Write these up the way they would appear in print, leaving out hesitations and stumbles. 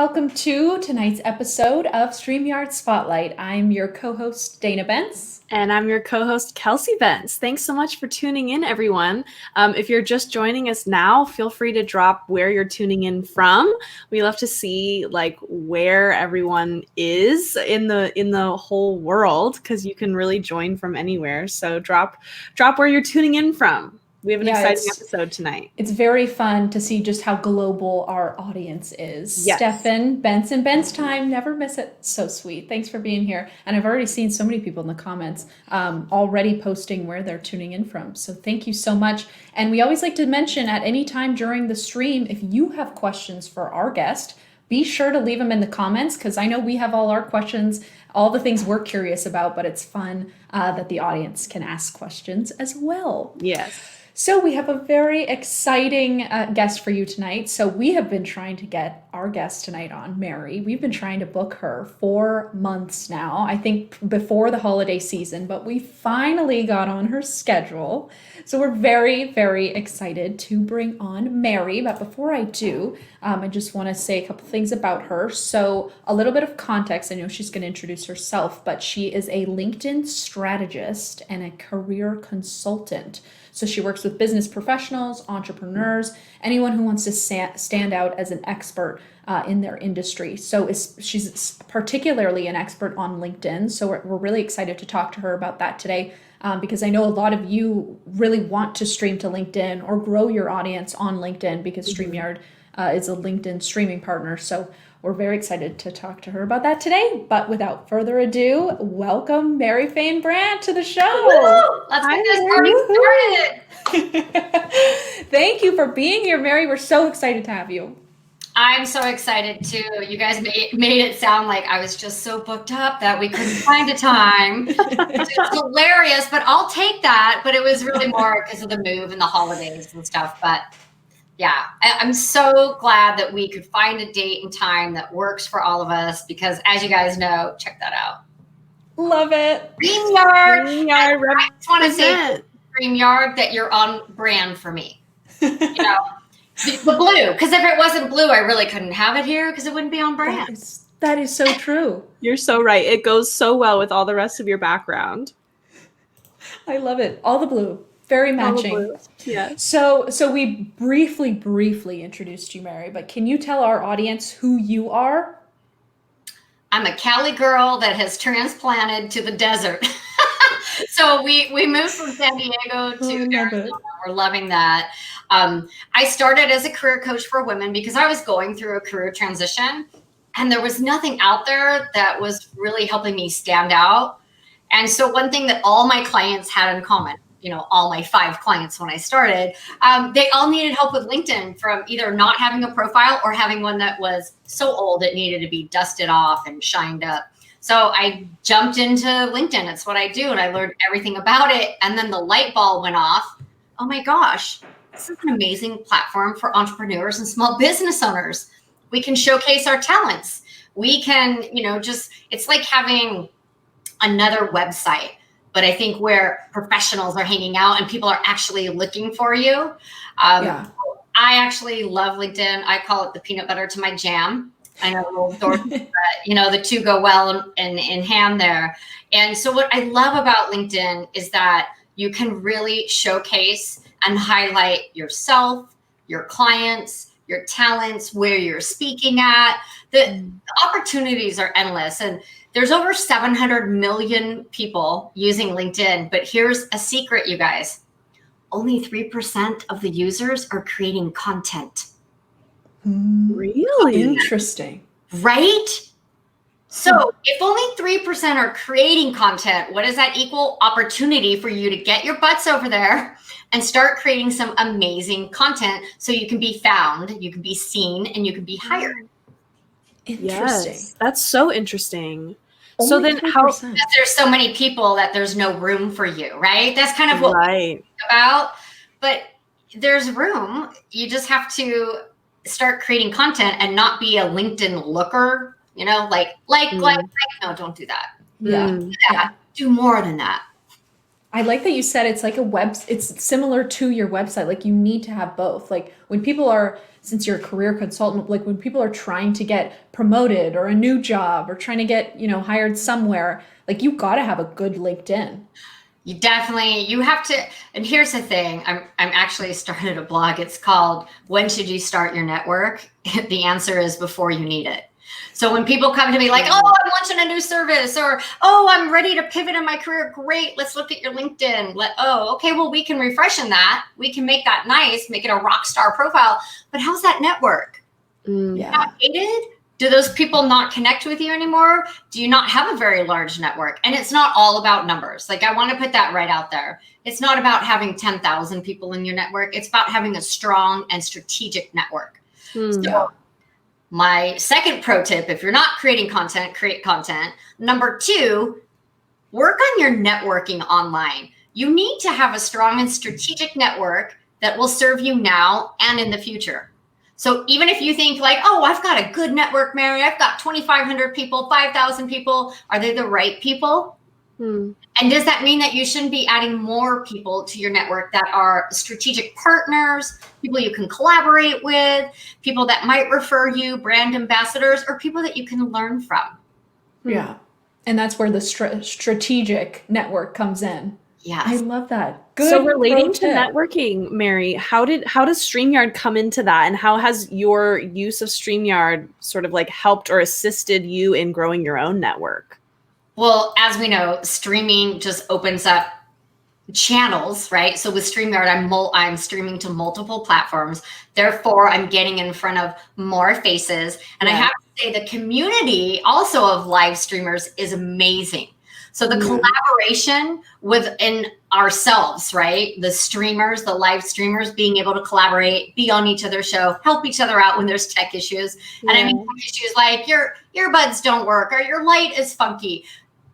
welcome to tonight's episode of StreamYard Spotlight. I'm your co-host, Dana Benz. And I'm your co-host, Kelsey Benz. Thanks so much for tuning in, everyone. If you're just joining us now, feel free to drop where you're tuning in from. We love to see where everyone is in the whole world, because you can really join from anywhere. So drop where you're tuning in from. We have an exciting episode tonight. It's very fun to see just how global our audience is. Yes. Stefan, Benson, Ben's time, never miss it. So sweet. Thanks for being here. And I've already seen so many people in the comments already posting where they're tuning in from. So thank you so much. And we always like to mention at any time during the stream, if you have questions for our guest, be sure to leave them in the comments, because I know we have all our questions, all the things we're curious about, but it's fun that the audience can ask questions as well. Yes. So we have a very exciting guest for you tonight. So we have been trying to get our guest tonight on, Mary. We've been trying to book her for months now, I think before the holiday season, but we finally got on her schedule. So we're very, very excited to bring on Mary. But before I do, I just want to say a couple things about her. So a little bit of context. I know she's going to introduce herself, but she is a LinkedIn strategist and a career consultant. So she works with business professionals, entrepreneurs, anyone who wants to stand out as an expert in their industry. So she's particularly an expert on LinkedIn. So we're really excited to talk to her about that today, because I know a lot of you really want to stream to LinkedIn or grow your audience on LinkedIn, because StreamYard is a LinkedIn streaming partner. So we're very excited to talk to her about that today. But without further ado, welcome Mary Fain Brandt to the show. Woo! Let's get this party started. Thank you for being here, Mary. We're so excited to have you. I'm so excited too. You guys made it sound like I was just so booked up that we couldn't find a time. It's hilarious, but I'll take that. But it was really more because of the move and the holidays and stuff. But yeah, I'm so glad that we could find a date and time that works for all of us, because as you guys know, check that out. Love it. StreamYard. I just want to say, StreamYard, that you're on brand for me. You know, the blue, because if it wasn't blue, I really couldn't have it here, because it wouldn't be on brand. That is so true. You're so right. It goes so well with all the rest of your background. I love it. All the blue. Very matching. Yeah. So we briefly introduced you, Mary, but can you tell our audience who you are? I'm a Cali girl that has transplanted to the desert. So we moved from San Diego to Arizona. We're loving that. I started as a career coach for women because I was going through a career transition, and there was nothing out there that was really helping me stand out. And so one thing that all my clients had in common, all my 5 clients when I started, they all needed help with LinkedIn, from either not having a profile or having one that was so old it needed to be dusted off and shined up. So I jumped into LinkedIn. It's what I do. And I learned everything about it. And then the light bulb went off. Oh my gosh, this is an amazing platform for entrepreneurs and small business owners. We can showcase our talents. We can, it's like having another website, but I think where professionals are hanging out and people are actually looking for you. I actually love LinkedIn. I call it the peanut butter to my jam. I know, but the two go well in hand there. And so what I love about LinkedIn is that you can really showcase and highlight yourself, your clients, your talents, where you're speaking at. The opportunities are endless. And there's over 700 million people using LinkedIn. But here's a secret, you guys. Only 3% of the users are creating content. Really? Interesting. Right? So if only 3% are creating content, what does that equal? Opportunity for you to get your butts over there and start creating some amazing content so you can be found, you can be seen, and you can be hired. Interesting. Yes, that's so interesting. Only so then 3%. how? Because there's so many people that there's no room for you, right? That's kind of what we think about. But there's room. You just have to start creating content and not be a LinkedIn looker, like, no, don't do that. Yeah. Do more than that. I like that you said it's like it's similar to your website. Like you need to have both. Like when people are, since you're a career consultant, like when people are trying to get promoted or a new job or trying to get, hired somewhere, like you got to have a good LinkedIn. You have to, and here's the thing, I'm actually started a blog. It's called When Should You Start Your Network? The answer is before you need it. So when people come to me like, oh, I'm launching a new service, or, oh, I'm ready to pivot in my career. Great. Let's look at your LinkedIn. Okay, well, we can refreshen that. We can make that nice, make it a rock star profile. But how's that network? Yeah. Outdated? Do those people not connect with you anymore? Do you not have a very large network? And it's not all about numbers. Like I want to put that right out there. It's not about having 10,000 people in your network. It's about having a strong and strategic network. So my second pro tip, if you're not creating content, create content. Number 2, work on your networking online. You need to have a strong and strategic network that will serve you now and in the future. So even if you think like, oh, I've got a good network, Mary, I've got 2,500 people, 5,000 people. Are they the right people? And does that mean that you shouldn't be adding more people to your network that are strategic partners, people you can collaborate with, people that might refer you, brand ambassadors, or people that you can learn from? Yeah. And that's where the strategic network comes in. Yes. I love that. Good. So relating pro to tip. networking, Mary, how does StreamYard come into that? And how has your use of StreamYard sort of like helped or assisted you in growing your own network? Well, as we know, streaming just opens up channels, right? So with StreamYard, I'm streaming to multiple platforms. Therefore, I'm getting in front of more faces. And I have to say the community also of live streamers is amazing. So the collaboration within ourselves, right? The streamers, the live streamers being able to collaborate, be on each other's show, help each other out when there's tech issues. And I mean, tech issues like your earbuds don't work or your light is funky.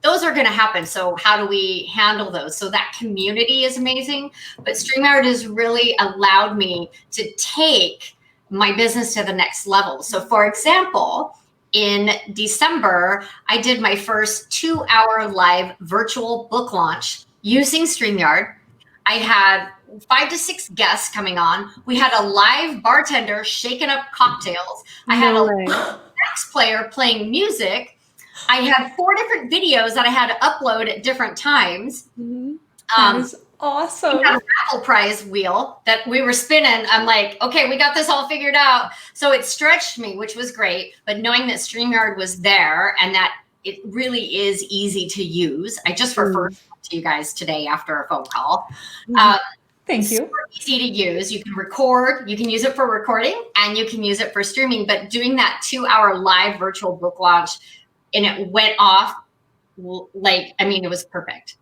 Those are going to happen. So how do we handle those? So that community is amazing. But StreamYard has really allowed me to take my business to the next level. So for example, in December, I did my first 2-hour live virtual book launch using StreamYard. I had 5 to 6 guests coming on. We had a live bartender shaking up cocktails. I had a sax player playing music. I had 4 different videos that I had to upload at different times. That is awesome. We had a raffle prize wheel that we were spinning. I'm like, okay, we got this all figured out. So it stretched me, which was great. But knowing that StreamYard was there and that it really is easy to use. I just referred to you guys today after a phone call. Thank you. Super easy to use. You can record, you can use it for recording, and you can use it for streaming. But doing that 2-hour live virtual book launch, and it went off like, I mean, it was perfect.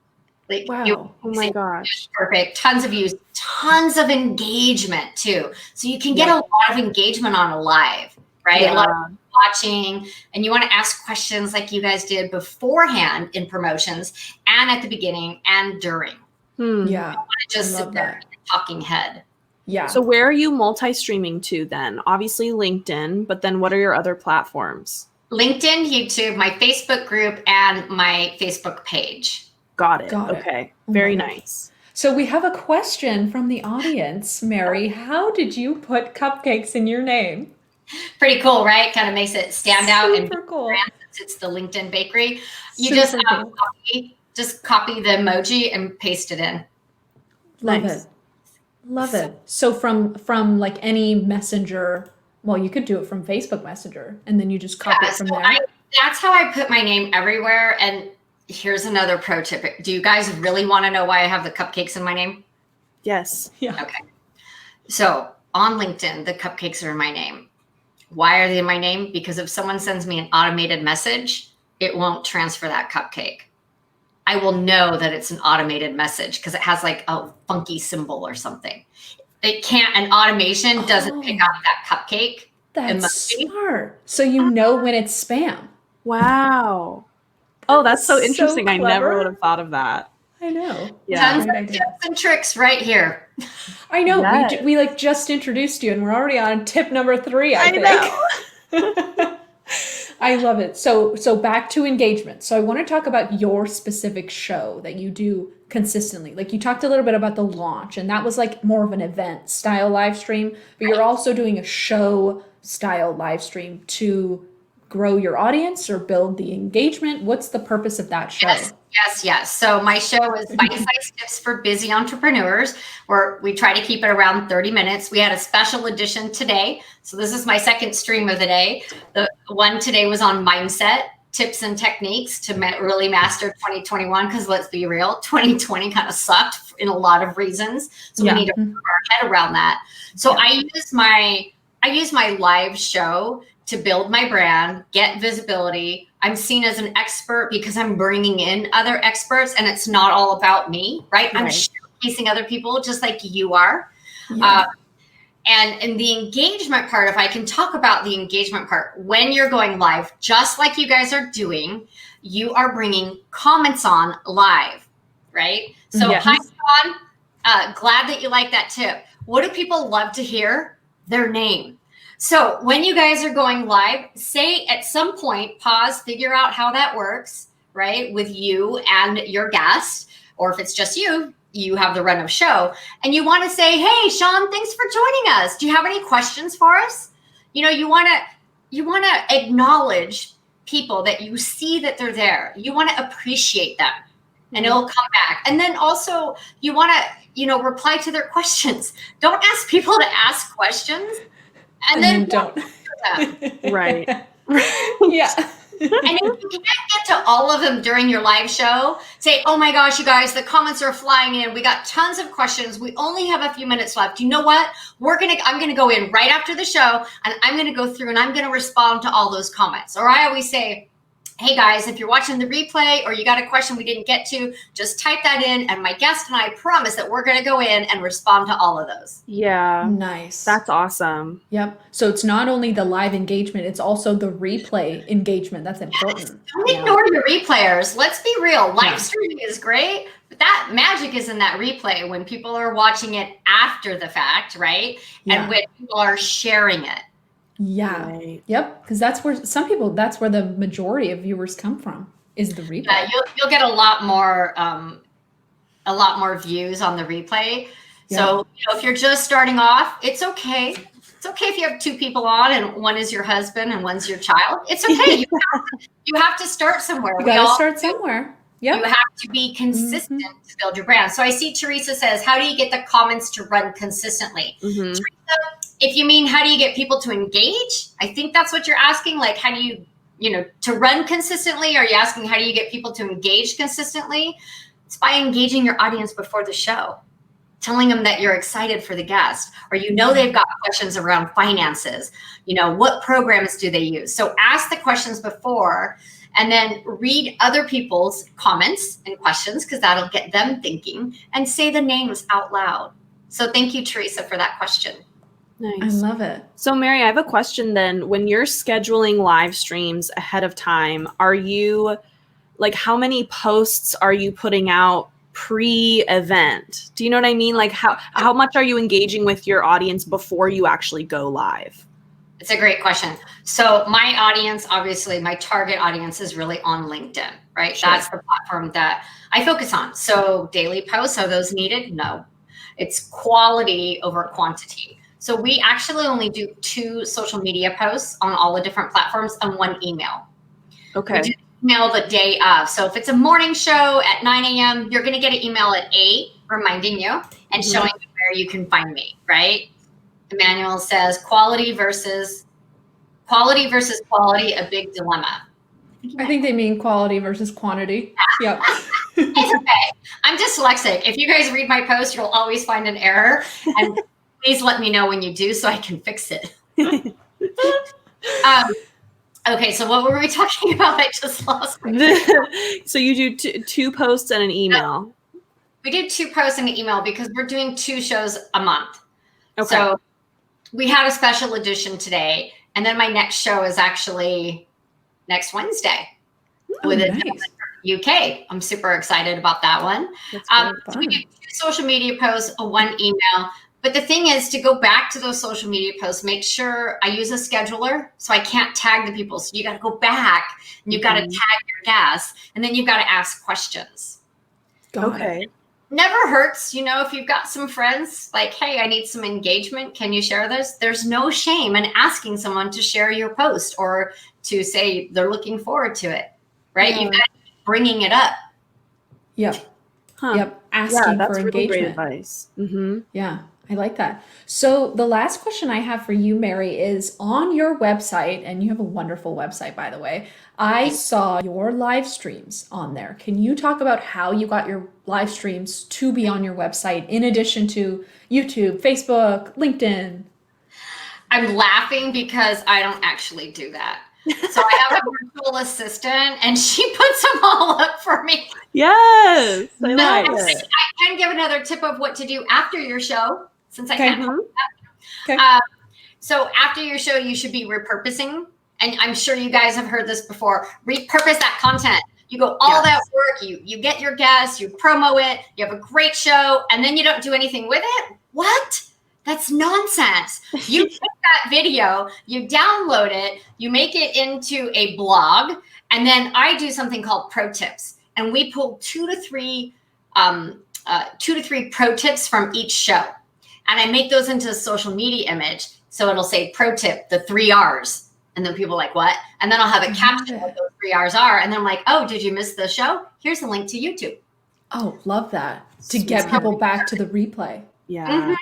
Like, wow. Oh my gosh. Perfect. Tons of views, tons of engagement too. So you can get a lot of engagement on a live, right? A lot of people watching, and you want to ask questions like you guys did beforehand in promotions and at the beginning and during. Yeah. You don't want to just sit there and talking head. Yeah. So where are you multi-streaming to then? Obviously LinkedIn, but then what are your other platforms? LinkedIn, YouTube, my Facebook group, and my Facebook page. Got it. Got it. Okay. Oh Very my gosh. nice. So we have a question from the audience, Mary. How did you put cupcakes in your name? Pretty cool, right? Kind of makes it stand out. Super And cool. it's the LinkedIn bakery. You Super just copy the emoji and paste it in. Love Nice. it. Love it. So from like any messenger, well, you could do it from Facebook Messenger and then you just copy it from so there. That's how I put my name everywhere. And here's another pro tip. Do you guys really want to know why I have the cupcakes in my name? Yes. Yeah. Okay. So on LinkedIn, the cupcakes are in my name. Why are they in my name? Because if someone sends me an automated message, it won't transfer that cupcake. I will know that it's an automated message because it has like a funky symbol or something. It can't, an automation doesn't pick up that cupcake. That's emoji. smart. So you know when it's spam. Wow. Oh, that's so So interesting. I never clever. would have thought of that. I know. Yeah. Tons Great of idea. tips and tricks right here. I know. Yes. We like just introduced you and we're already on tip number 3, I think. know. I love it. So back to engagement. So I want to talk about your specific show that you do consistently. Like you talked a little bit about the launch, and that was like more of an event style live stream, but you're also doing a show style live stream to grow your audience or build the engagement. What's the purpose of that show? Yes. So my show is bite-sized tips for busy entrepreneurs, where we try to keep it around 30 minutes. We had a special edition today. So this is my second stream of the day. The one today was on mindset, tips and techniques to really master 2021. Because let's be real, 2020 kind of sucked in a lot of reasons. So we need to put our head around that. So I use my live show to build my brand, get visibility. I'm seen as an expert because I'm bringing in other experts, and it's not all about me, right? I'm showcasing other people just like you are. Yeah. And the engagement part, if I can talk about the engagement part, when you're going live, just like you guys are doing, you are bringing comments on live, right? So hi, Sean. Glad that you like that tip. What do people love to hear? Their name. So when you guys are going live, say at some point, pause, figure out how that works, right? With you and your guest, or if it's just you, you have the run of show, and you want to say, hey, Sean, thanks for joining us. Do you have any questions for us? You want to acknowledge people that you see that they're there. You want to appreciate them, and it'll come back. And then also you want to, reply to their questions. Don't ask people to ask questions. And then don't. Right. Yeah. And if you can't get to all of them during your live show, say, oh my gosh, you guys, the comments are flying in. We got tons of questions. We only have a few minutes left. You know what? I'm going to go in right after the show, and I'm going to go through and I'm going to respond to all those comments. Or I always say, hey guys, if you're watching the replay or you got a question we didn't get to, just type that in, and my guest and I promise that we're going to go in and respond to all of those. Yeah. Nice. That's awesome. Yep. So it's not only the live engagement, it's also the replay engagement. That's important. Yes. Don't ignore your replayers. Let's be real. Live streaming is great, but that magic is in that replay when people are watching it after the fact, right? Yeah. And when people are sharing it. Yeah. Right. Yep. Because that's where the majority of viewers come from, is the replay. Yeah, you'll get a lot more views on the replay. Yeah. So if you're just starting off, it's okay. It's okay if you have two people on and one is your husband and one's your child. It's okay. You have to start somewhere. You got to start somewhere. Yep. You have to be consistent to build your brand. So I see Teresa says, how do you get the comments to run consistently? Teresa, if you mean how do you get people to engage, I think that's what you're asking. Like, how do you, to run consistently? Are you asking how do you get people to engage consistently? It's by engaging your audience before the show, telling them that you're excited for the guest, or they've got questions around finances. What programs do they use? So ask the questions before, and then read other people's comments and questions, because that'll get them thinking, and say the names out loud. So thank you, Teresa, for that question. Nice. I love it. So Mary, I have a question then. When you're scheduling live streams ahead of time, are you how many posts are you putting out pre-event? Do you know what I mean? Like how much are you engaging with your audience before you actually go live? It's a great question. So my audience, obviously my target audience is really on LinkedIn, right? Sure. That's the platform that I focus on. So daily posts, are those needed? No. It's quality over quantity. So we actually only do 2 social media posts on all the different platforms and 1 email. Okay. We do email the day of. So if it's a morning show at 9 a.m., you're going to get an email at 8 reminding you and showing you where you can find me, right? Emmanuel says quality versus quality, a big dilemma. I think they mean quality versus quantity. Yep. It's okay. I'm dyslexic. If you guys read my post, you'll always find an error. And please let me know when you do so I can fix it. Okay, so what were we talking about? I just lost my So you do 2 posts and an email. No, we did 2 posts and an email because we're doing 2 shows a month. Okay. So we had a special edition today, and then my next show is actually next Wednesday with a gentleman from the UK. I'm super excited about that one. So we do 2 social media posts, 1 email. But the thing is, to go back to those social media posts, make sure I use a scheduler so I can't tag the people. So you got to go back and you've got to tag your guests, and then you've got to ask questions. Got it. Never hurts, if you've got some friends like, hey, I need some engagement. Can you share this? There's no shame in asking someone to share your post or to say they're looking forward to it, right? You've got to keep bringing it up. Yep. Yep. Asking that's for really engagement. great advice. Mm-hmm. Yeah, I like that. So the last question I have for you, Mary, is on your website, and you have a wonderful website, by the way. I saw your live streams on there. Can you talk about how you got your live streams to be on your website in addition to YouTube, Facebook, LinkedIn? I'm laughing because I don't actually do that. So I have a virtual assistant, and she puts them all up for me. Yes. I Nice. like it. I can give another tip of what to do after your show, since I can't. Okay. So after your show, you should be repurposing. And I'm sure you guys have heard this before. Repurpose that content. You go all that work. You get your guests. You promo it. You have a great show, and then you don't do anything with it. What? That's nonsense. You take that video, you download it, you make it into a blog, and then I do something called pro tips, and we pull two to three pro tips from each show, and I make those into a social media image. So it'll say pro tip, the 3 R's, and then people are like, what? And then I'll have a caption what those 3 R's are, and then I'm like, oh, did you miss the show? Here's a link to YouTube. Oh, love that. To get people back to the replay. Yeah. Mm-hmm.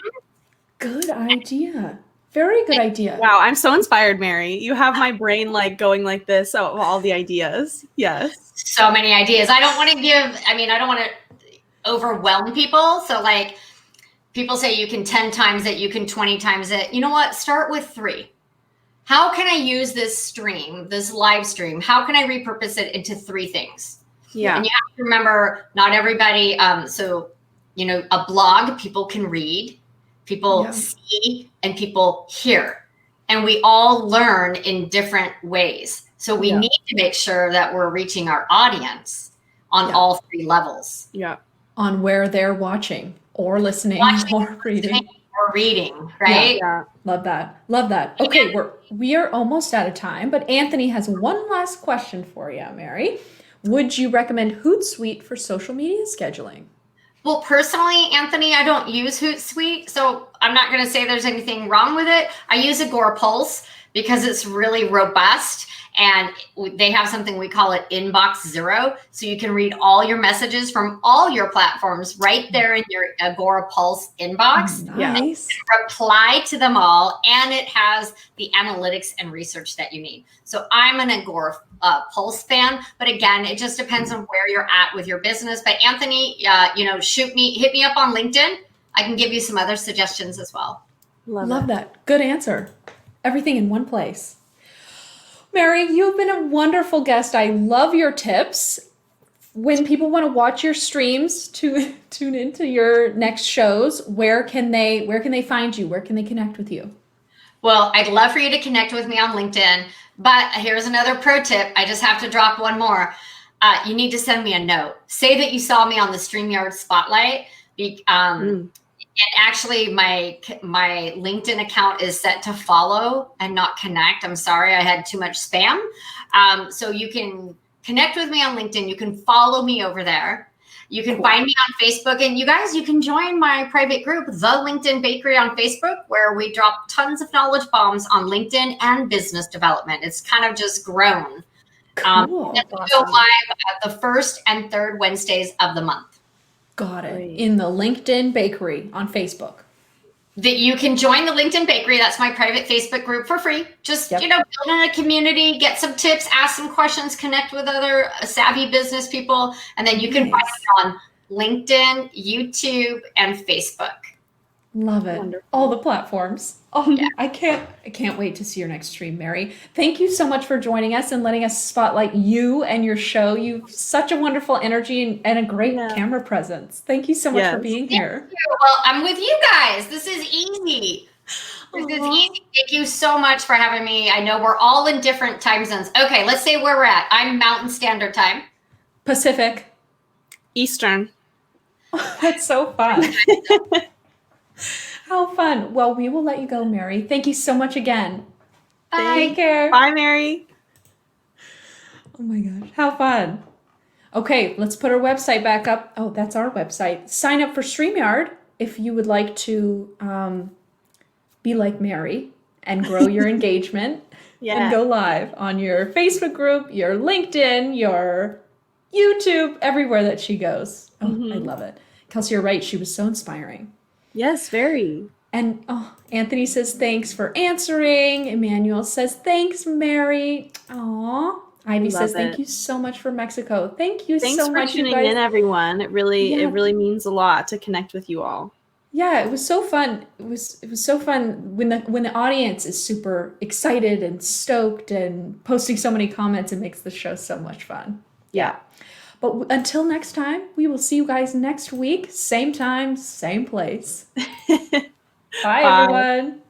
Good idea. Very good idea. Wow, I'm so inspired, Mary. You have my brain like going like this of all the ideas. Yes. So many ideas. I don't want to overwhelm people. So like people say you can 10 times it, you can 20 times it. You know what? Start with 3. How can I use this live stream? How can I repurpose it into 3 things? Yeah. And you have to remember, not everybody, a blog, people can read. People see and people hear, and we all learn in different ways. So we need to make sure that we're reaching our audience on all 3 levels. Yeah. On where they're watching or listening or reading. Or reading, right? Yeah. Love that. Love that. Okay, we are almost out of time, but Anthony has one last question for you, Mary. Would you recommend Hootsuite for social media scheduling? Well, personally, Anthony, I don't use Hootsuite, so I'm not going to say there's anything wrong with it. I use Agorapulse because it's really robust, and they have something we call it Inbox Zero, so you can read all your messages from all your platforms right there in your Agorapulse inbox. Nice. Reply to them all, and it has the analytics and research that you need. So I'm an Agorapulse fan, but again, it just depends on where you're at with your business. But Anthony, hit me up on LinkedIn. I can give you some other suggestions as well. Love that. Good answer. Everything in one place. Mary, you've been a wonderful guest. I love your tips. When people want to watch your streams, to tune into your next shows, where can they find you? Where can they connect with you? Well, I'd love for you to connect with me on LinkedIn, but here's another pro tip. I just have to drop one more. You need to send me a note. Say that you saw me on the StreamYard Spotlight. And actually, my LinkedIn account is set to follow and not connect. I'm sorry, I had too much spam. So you can connect with me on LinkedIn. You can follow me over there. You can find me on Facebook. And you guys, you can join my private group, The LinkedIn Bakery on Facebook, where we drop tons of knowledge bombs on LinkedIn and business development. It's kind of just grown. Cool. And we go live the first and third Wednesdays of the month. Got it. In the LinkedIn Bakery on Facebook. That you can join the LinkedIn Bakery. That's my private Facebook group for free. Just, build in a community, get some tips, ask some questions, connect with other savvy business people. And then you can find me on LinkedIn, YouTube, and Facebook. Love it. Wonderful. All the platforms. Oh, yeah. I can't wait to see your next stream, Mary. Thank you so much for joining us and letting us spotlight you and your show. You've such a wonderful energy and a great camera presence. Thank you so much for being here. Well, I'm with you guys. This is easy. This is easy. Thank you so much for having me. I know we're all in different time zones. Okay, let's say where we're at. I'm Mountain Standard Time. Pacific. Eastern. That's so fun. How fun. Well, we will let you go, Mary. Thank you so much again. Bye. Take care. Bye, Mary. Oh my gosh, how fun. Okay, let's put our website back up. Oh, that's our website. Sign up for StreamYard if you would like to be like Mary and grow your engagement and go live on your Facebook group, your LinkedIn, your YouTube, everywhere that she goes. Oh, I love it. Kelsey, you're right. She was so inspiring. Yes, very. And Anthony says, thanks for answering. Emmanuel says, thanks, Mary. Aw. Ivy says, thank you so much for Mexico. Thank you Thanks so for much, you tuning guys. in, everyone. It really means a lot to connect with you all. Yeah, it was so fun. It was so fun when the audience is super excited and stoked and posting so many comments. It makes the show so much fun. Yeah. But until next time, we will see you guys next week. Same time, same place. Bye, everyone.